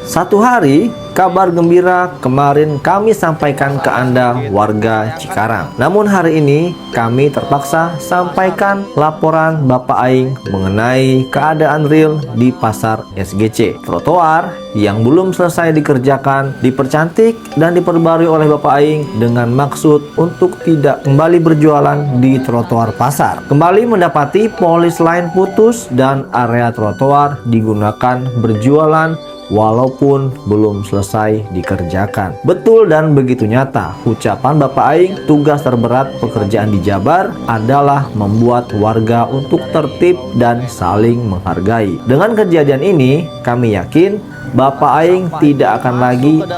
Satu hari, kabar gembira kemarin kami sampaikan ke Anda warga Cikarang. Namun hari ini kami terpaksa sampaikan laporan Bapak Aing mengenai keadaan real di pasar SGC. Trotoar yang belum selesai dikerjakan, dipercantik dan diperbarui oleh Bapak Aing dengan maksud untuk tidak kembali berjualan di trotoar pasar. Kembali mendapati polis lain putus dan area trotoar digunakan berjualan walaupun belum selesai dikerjakan. Betul dan begitu nyata ucapan Bapak Aing, tugas terberat pekerjaan di Jabar adalah membuat warga untuk tertib dan saling menghargai. Dengan kejadian ini, kami yakin Bapak Aing tidak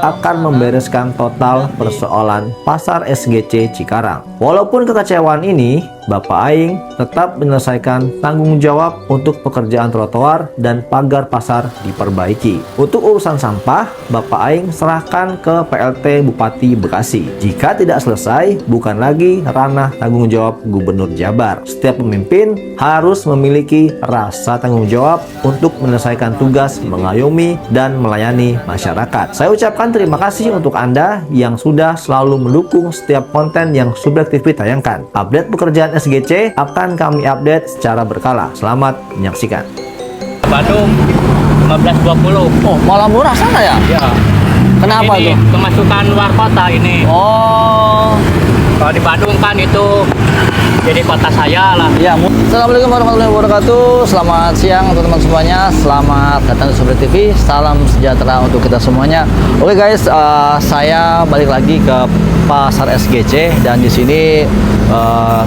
akan membereskan total persoalan pasar SGC Cikarang. Walaupun kekecewaan ini, Bapak Aing tetap menyelesaikan tanggung jawab untuk pekerjaan trotoar dan pagar pasar diperbaiki. Untuk urusan sampah, Bapak Aing serahkan ke PLT Bupati Bekasi. Jika tidak selesai, bukan lagi ranah tanggung jawab Gubernur Jabar. Setiap pemimpin harus memiliki rasa tanggung jawab untuk menyelesaikan tugas mengayomi dan melayani masyarakat. Saya ucapkan terima kasih untuk Anda yang sudah selalu mendukung setiap konten yang Sublek TV tayangkan. Update pekerjaan SGC akan kami update secara berkala. Selamat menyaksikan. Bandung 15.20. Oh, malah murah sana ya? Ya. Kenapa ini tuh? Kemasukan luar kota ini. Oh. Kalau di Bandung kan itu jadi kota saya lah. Ya, Assalamualaikum warahmatullahi wabarakatuh. Selamat siang teman-teman semuanya. Selamat datang di Sublek TV. Salam sejahtera untuk kita semuanya. Oke guys, saya balik lagi ke pasar SGC dan di sini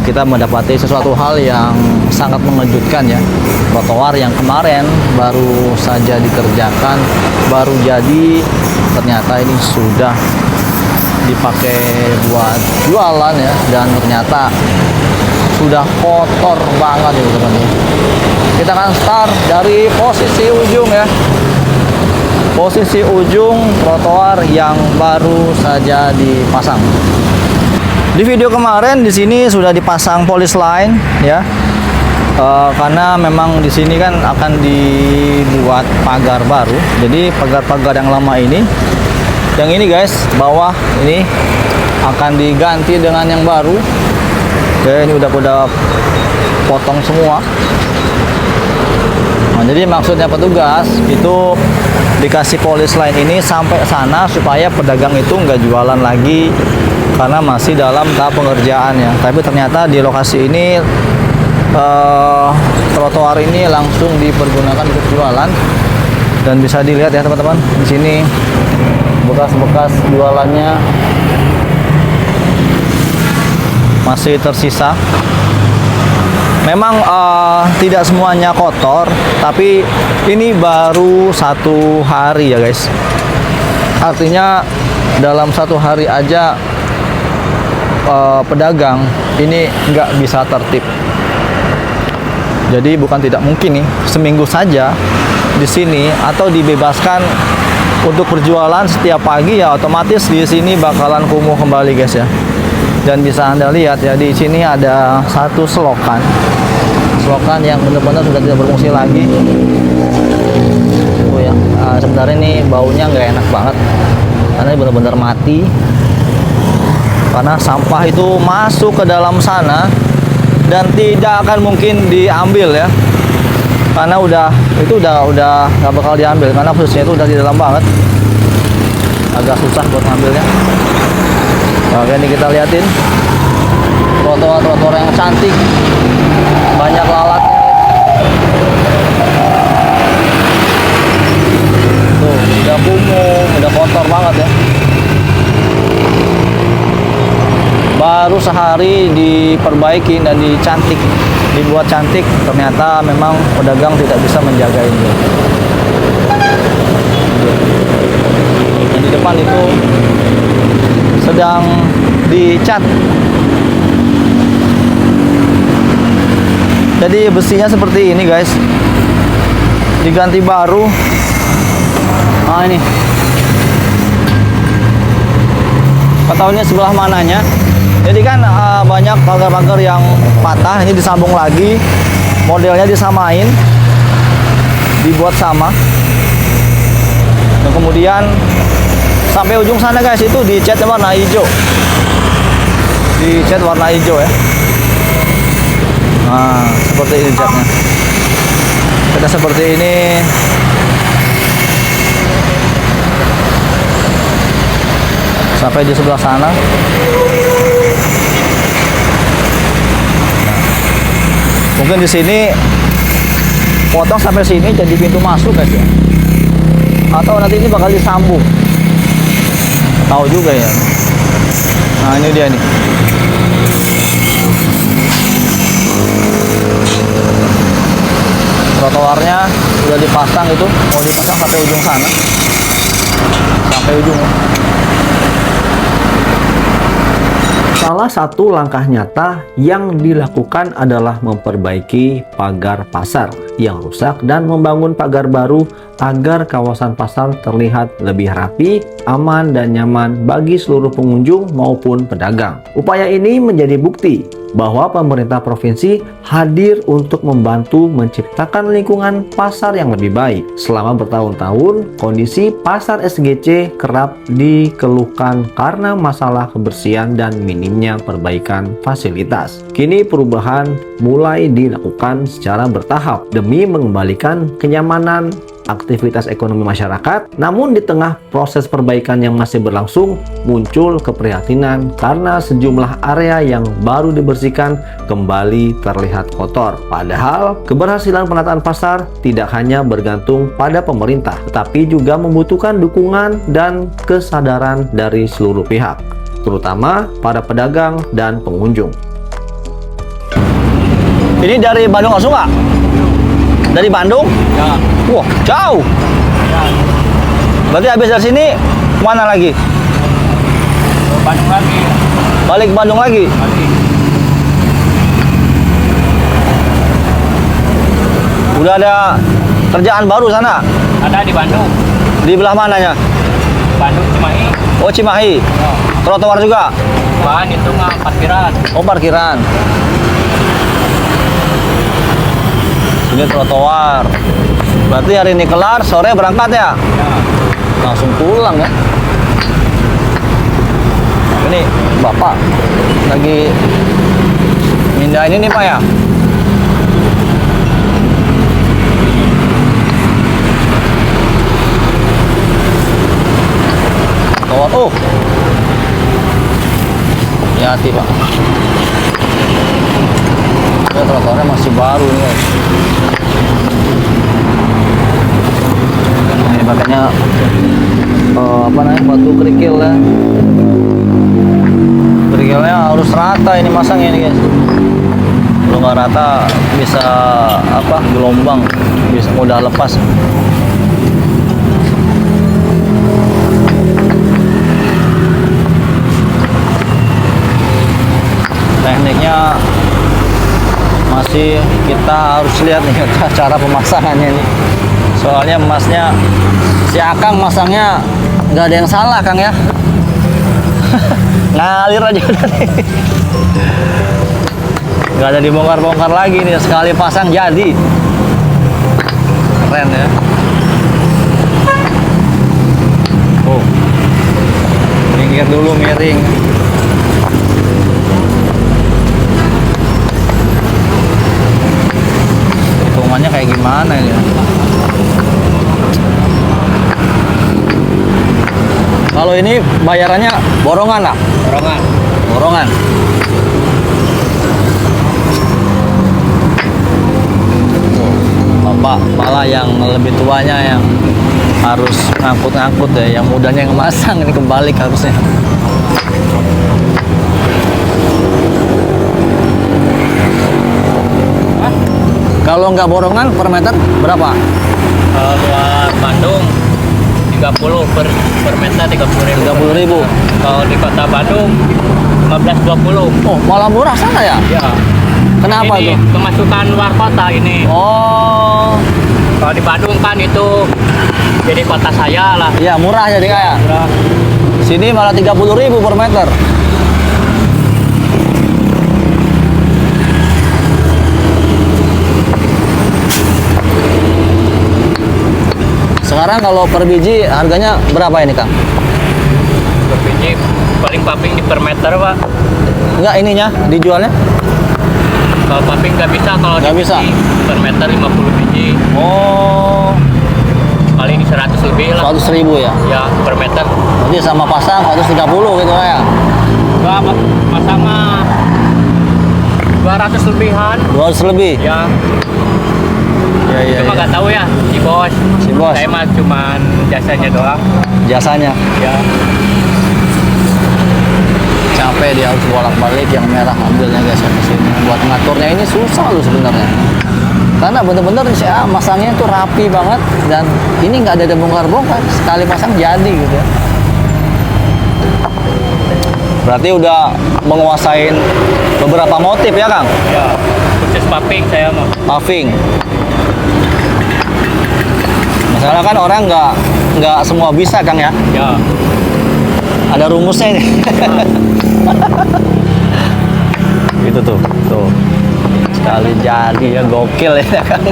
kita mendapati sesuatu hal yang sangat mengejutkan ya. Trotoar yang kemarin baru saja dikerjakan, baru jadi, ternyata ini sudah dipakai buat jualan ya, dan ternyata sudah kotor banget ya teman-teman. Kita akan start dari posisi ujung ya, posisi ujung trotoar yang baru saja dipasang. Di video kemarin di sini sudah dipasang polis line ya, karena memang di sini kan akan dibuat pagar baru. Jadi pagar-pagar yang lama ini, yang ini guys, bawah ini akan diganti dengan yang baru. Ya, ini udah potong semua. Nah, jadi maksudnya petugas itu dikasih polis line ini sampai sana supaya pedagang itu nggak jualan lagi karena masih dalam tahap pengerjaan ya. Tapi ternyata di lokasi ini trotoar ini langsung dipergunakan untuk jualan, dan bisa dilihat ya teman-teman, di sini bekas-bekas jualannya masih tersisa. Memang tidak semuanya kotor, tapi ini baru satu hari ya guys. Artinya dalam satu hari aja pedagang ini nggak bisa tertib. Jadi bukan tidak mungkin nih seminggu saja di sini atau dibebaskan untuk berjualan setiap pagi ya, otomatis di sini bakalan kumuh kembali guys ya. Dan bisa Anda lihat ya, di sini ada satu selokan yang benar-benar sudah tidak berfungsi lagi. Oh ya, sebenarnya ini baunya nggak enak banget karena benar-benar mati, karena sampah itu masuk ke dalam sana dan tidak akan mungkin diambil ya, karena udah nggak bakal diambil karena posisinya itu udah di dalam banget, agak susah buat ngambilnya. Oke, ini kita liatin trotoar yang cantik, banyak lalatnya. Tuh, udah kumuh, udah kotor banget ya. Baru sehari diperbaiki dan dibuat cantik, ternyata memang pedagang tidak bisa menjaga ini. Dan di depan itu sedang dicat. Jadi besinya seperti ini guys, diganti baru. Nah ini, ketahuinya sebelah mananya. Jadi kan banyak pagar-pagar yang patah, ini disambung lagi, modelnya disamain, dibuat sama. Dan kemudian sampai ujung sana guys itu dicatnya warna hijau. Dicat warna hijau ya. Nah, seperti ini catnya. Kita seperti ini. Sampai di sebelah sana. Nah, mungkin di sini potong sampai sini jadi pintu masuk guys ya. Atau nanti ini bakal disambung. Tahu juga ya. Nah, ini dia nih. Trotoarnya sudah dipasang itu, mau dipasang sampai ujung sana. Sampai ujung. Salah satu langkah nyata yang dilakukan adalah memperbaiki pagar pasar yang rusak dan membangun pagar baru agar kawasan pasar terlihat lebih rapi, aman, dan nyaman bagi seluruh pengunjung maupun pedagang. Upaya ini menjadi bukti bahwa pemerintah provinsi hadir untuk membantu menciptakan lingkungan pasar yang lebih baik. Selama bertahun-tahun, kondisi pasar SGC kerap dikeluhkan karena masalah kebersihan dan minimnya perbaikan fasilitas. Kini perubahan mulai dilakukan secara bertahap demi mengembalikan kenyamanan aktivitas ekonomi masyarakat. Namun di tengah proses perbaikan yang masih berlangsung, muncul keprihatinan karena sejumlah area yang baru dibersihkan kembali terlihat kotor. Padahal keberhasilan penataan pasar tidak hanya bergantung pada pemerintah, tetapi juga membutuhkan dukungan dan kesadaran dari seluruh pihak, terutama para pedagang dan pengunjung. Ini dari Bandung langsung nggak? Dari Bandung? Ya. Wah, jauh. Ya. Berarti habis dari sini mana lagi? Ke Bandung lagi. Balik ke Bandung lagi? Lagi. Udah ada kerjaan baru sana? Ada di Bandung. Di belah mananya? Bandung Cimahi. Oh, Cimahi. Ya. Trotoar juga? Bahan itu mah parkiran. Oh, parkiran. Ini trotoar. Berarti hari ini kelar, sore berangkat ya? Ya. Langsung pulang ya. Ini Bapak lagi mindahin ini Pak ya? Trotoar. Oh. Hati-hati Pak. Ya, trotoarnya masih baru nih guys. Nah, ini pakainya apa namanya, batu kerikil ya. Kerikilnya harus rata ini masangnya ini guys. Kalau nggak rata bisa apa, gelombang, bisa mudah lepas. Tekniknya masih kita harus lihat nih cara pemasangannya nih. Soalnya emasnya si Akang masangnya nggak ada yang salah Kang ya. Ngalir aja udah nih. Nggak ada dibongkar-bongkar lagi nih, sekali pasang jadi. Keren ya. Oh, minggir dulu, miring. Hitungannya kayak gimana ya? Kalau ini bayarannya borongan lah? Borongan. Borongan. Bapak malah yang lebih tuanya yang harus ngangkut-ngangkut ya, yang mudanya yang masang ini kebalik harusnya. Kalau nggak borongan per meter berapa? Kalau luar Bandung 30 per meter 30.000. 30.000. Kalau di kota Bandung 15-20. Oh, malah murah sana ya? Ya. Kenapa Ini tuh? pemasukan luar kota ini. Oh, Kalau di Bandung kan itu jadi kota saya lah. iya murah jadi kayak. Murah. Sini malah 30.000 per meter. Sekarang kalau per biji harganya berapa ini Kang? Per biji paling paping di per meter Pak. Enggak ininya dijualnya? Kalau paping nggak bisa, kalau Nggak di bisa? biji, per meter 50 biji. Oh, Kali ini 100 lebih lah. 100.000 ya? Ya per meter. Berarti sama pasang 130 gitu ya? Enggak, pasang mah 200 lebihan. 200 lebih? Ya, Iya, cuma nggak tahu ya si bos. Si bos. Saya mah cuman jasanya doang. Jasanya. Ya. Capek dia harus bolak-balik yang merah ambilnya guys ke sini. Buat ngaturnya ini susah loh sebenarnya. Karena bener-bener saya masangnya tuh rapi banget dan ini nggak ada bongkar-bongkar. Sekali pasang jadi gitu ya. Berarti udah menguasain beberapa motif ya Kang? Ya, khusus paping saya mah. Paving. Masalah kan orang nggak semua bisa Kang ya. Ya. Ada rumusnya ini. Gitu tuh. Sekali jadi ya gokil ya Kang.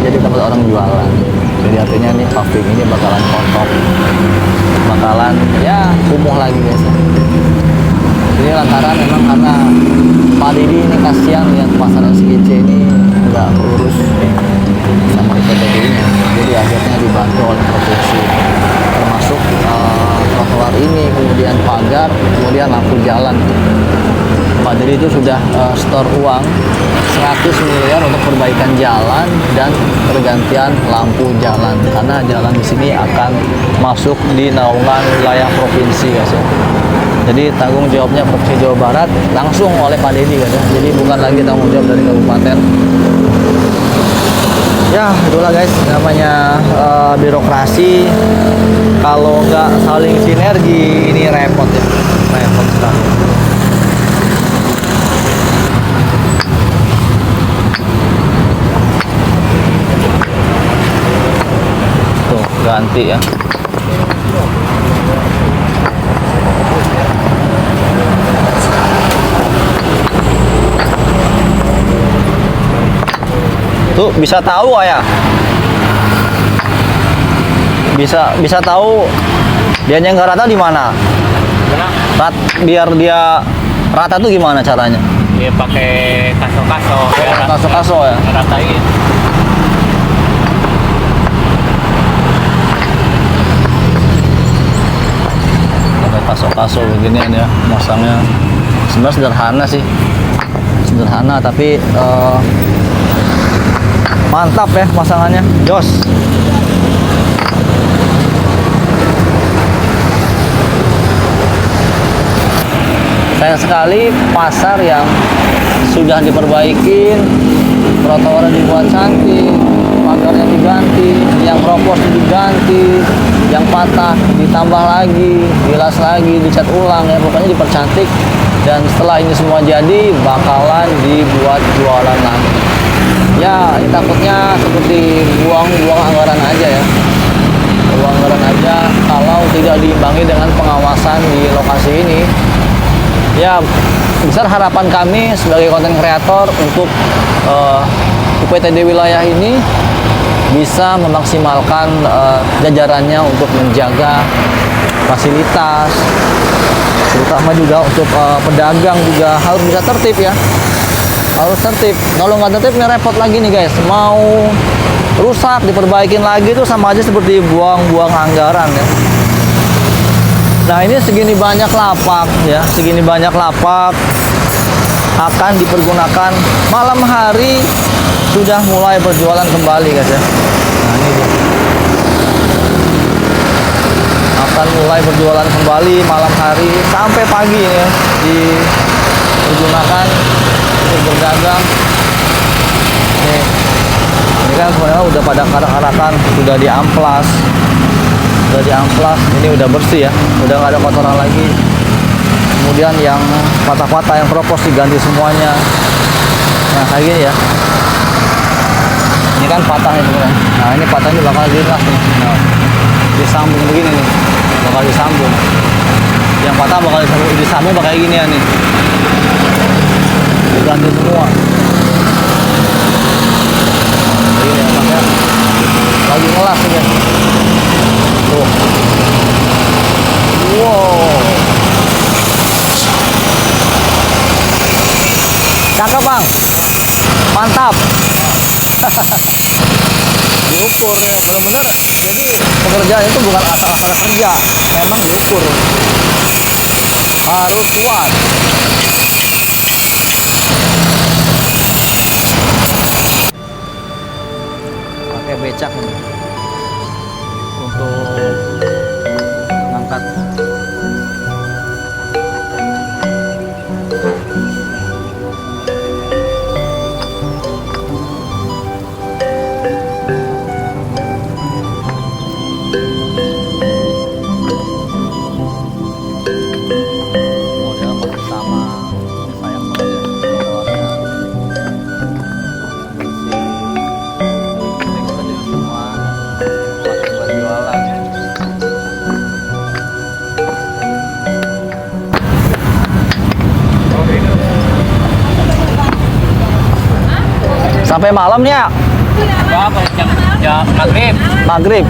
Jadi tempat orang jualan. Jadi artinya nih paving ini bakalan kotor, bakalan ya kumuh lagi guys. Jadi lantaran memang karena Pak Didi ini kasihan lihat pasar SGC ini nggak urus sama IPTB-nya. Jadi akhirnya dibantu oleh provinsi, termasuk trotoar ini, kemudian pagar, kemudian lampu jalan. Pak Didi itu sudah store uang 100 miliar untuk perbaikan jalan dan pergantian lampu jalan karena jalan di sini akan masuk di naungan wilayah provinsi guys ya. Jadi tanggung jawabnya Provinsi Jawa Barat langsung oleh Pak Didi guys ya. Jadi bukan lagi tanggung jawab dari kabupaten. Ya itulah guys namanya birokrasi. Kalau nggak saling sinergi ini repot ya, repot sekali. Ganti ya. Tuh bisa tahu ayah. Bisa tahu dia nggak rata di mana? Biar dia rata tuh gimana caranya? Ya pakai kaso-kaso. Kaso-kaso ya. Ratain. Kaso-kaso beginian ya masangnya. Sebenarnya sederhana sih, sederhana tapi mantap ya pasangannya, jos. Sayang sekali pasar yang sudah diperbaikin, trotoarnya dibuat cantik, pagarnya diganti, yang ropos diganti, yang patah ditambah lagi, dilas lagi, dicat ulang ya, pokoknya dipercantik. Dan setelah ini semua jadi bakalan dibuat jualan lagi. Ya, ini takutnya seperti buang-buang anggaran aja ya. Buang anggaran aja kalau tidak diimbangi dengan pengawasan di lokasi ini. Ya, besar harapan kami sebagai konten kreator untuk UPTD wilayah ini bisa memaksimalkan jajarannya untuk menjaga fasilitas, terutama juga untuk pedagang juga harus bisa tertib ya, harus tertib. Kalau nggak tertib ini repot lagi nih guys, mau rusak diperbaikin lagi itu sama aja seperti buang-buang anggaran ya. Nah ini segini banyak lapak ya, segini banyak lapak akan dipergunakan malam hari, sudah mulai berjualan kembali guys ya. Nah ini dia. Akan mulai berjualan kembali malam hari sampai pagi ya, dipergunakan untuk berdagang. Ini kan sebenarnya udah pada karak-karakan, sudah diamplas. Ini udah bersih ya, udah nggak ada kotoran lagi. kemudian yang patah-patah, yang keropos diganti semuanya. Nah kayak gini ya, ini kan patah nih sebenarnya. Nah ini patah, ini bakal dilas nih. Nah, disambung begini nih, bakal disambung. Yang patah bakal disambung pakai gini ya nih, diganti semua. Nah, ini ya, makanya lagi ngelas nih guys. Tuh. Wow. Cakep bang, mantap. Diukur ya, benar-benar. Jadi pekerjaan itu bukan asal-asalan kerja, memang diukur. Harus kuat. Pakai becak nih untuk mengangkat. Sampai malam nih ya? Ya, jam maghrib. Maghrib.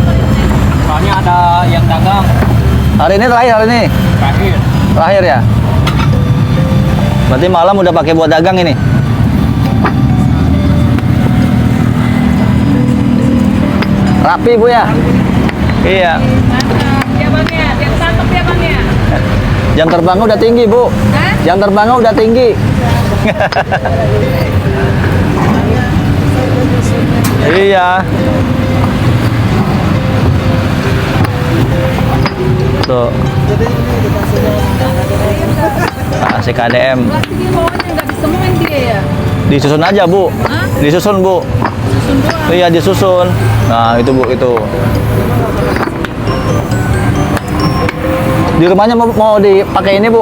Soalnya ada yang dagang Hari ini terakhir, hari ini? terakhir. Terakhir ya? Berarti malam udah pakai buat dagang ini? Rapi Bu ya? Iya. Ya bang ya, dia cakep ya bang ya. Jam terbangnya udah tinggi Bu. Hah? Jam terbangnya udah tinggi. Iya. Tuh. Kasih KDM. Plastik yang bawahnya nggak disemuin dia ya. Disusun aja Bu. Hah? Disusun Bu. Susun doang. Iya disusun. Nah itu Bu itu. Di rumahnya mau dipakai ini Bu.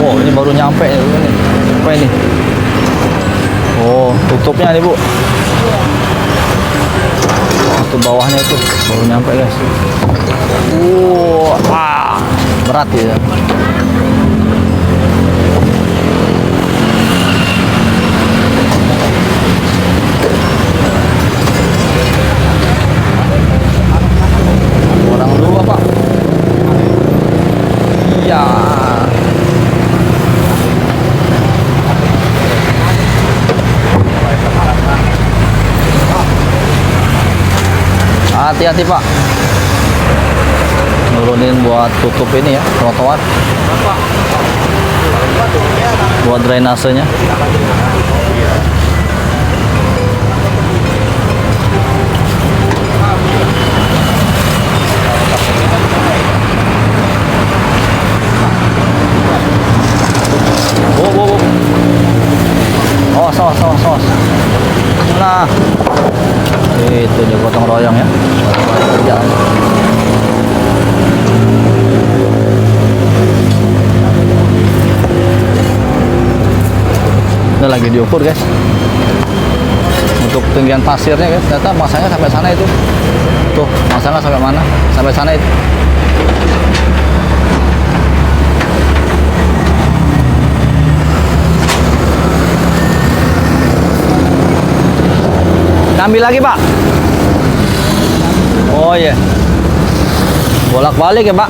Oh ini baru nyampe ya ini. Apa ini? Oh tutupnya nih Bu. Itu bawahnya itu baru nyampe guys. Berat ya. Orang dua Pak. Iya. Hati-hati Pak. Nurunin buat tutup ini ya, trotoar. Buat drainasenya. Awas. Nah, itu dia gotong royong ya. Kerjaan. Ini lagi diukur guys. Untuk tinggian pasirnya guys, ternyata masanya sampai sana itu. Tuh, masanya sampai mana? Sampai sana itu. Ambil lagi Pak. Oh iya. Bolak-balik ya Pak.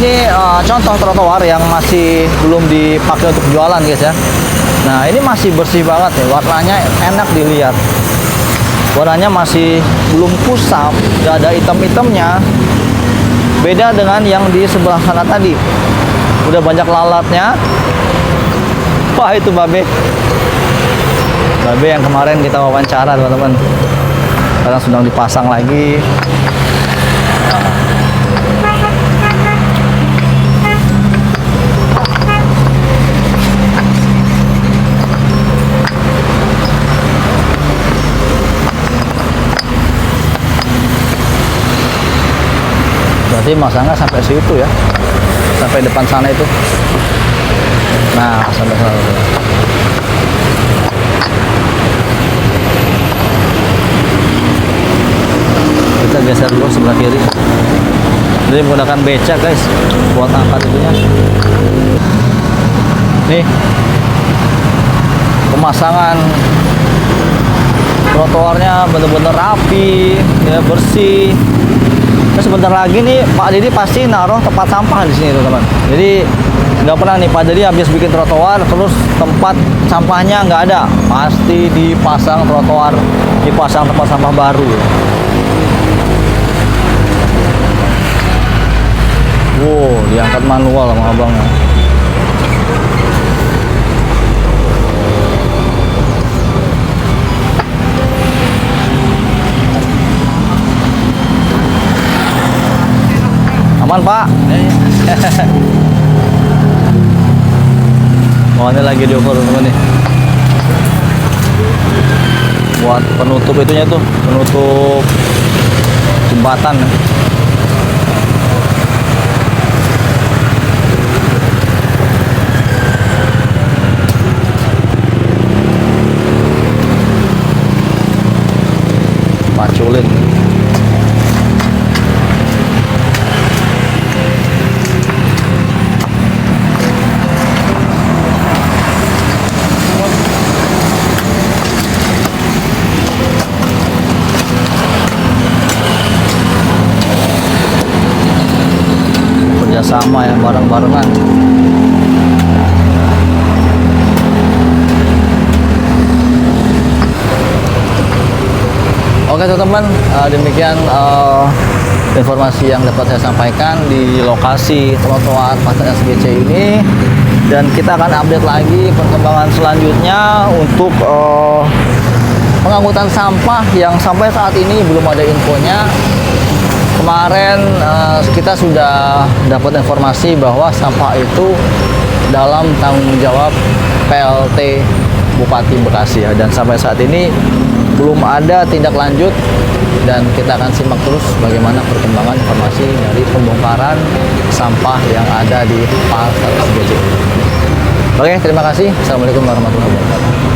ini contoh trotoar yang masih belum dipakai untuk jualan guys ya. Nah ini masih bersih banget nih, warnanya enak dilihat. Warnanya masih belum kusam, gak ada hitam-hitamnya. Beda dengan yang di sebelah sana tadi, udah banyak lalatnya. Wah itu babe yang kemarin kita wawancara teman-teman, sekarang sedang dipasang lagi. Berarti masangnya sampai situ ya, sampai depan sana itu. Nah sampai sana. Kita geser dulu sebelah kiri. Jadi menggunakan beca guys buat angkat itunya. Nih pemasangan trotoarnya bener-bener rapi, ya bersih. Nah, sebentar lagi nih Pak Didi pasti naruh tempat sampah di sini teman-teman. Jadi nggak pernah nih Pak Didi habis bikin trotoar terus tempat sampahnya nggak ada, pasti dipasang trotoar, dipasang tempat sampah baru. Wow, diangkat manual sama abangnya. Aman Pak. Oh ini lagi diukur teman nih, buat penutup itunya tuh, penutup jembatan. Paculin. Kerjasama ya, bareng-barengan. Oke teman-teman, demikian informasi yang dapat saya sampaikan di lokasi trotoar Pasar SBC ini, dan kita akan update lagi perkembangan selanjutnya untuk pengangkutan sampah yang sampai saat ini belum ada infonya. Kemarin kita sudah dapat informasi bahwa sampah itu dalam tanggung jawab PLT Bupati Bekasi ya, dan sampai saat ini belum ada tindak lanjut, dan kita akan simak terus bagaimana perkembangan informasi dari pembongkaran sampah yang ada di Pasar SBC. Oke, terima kasih. Assalamualaikum warahmatullahi wabarakatuh.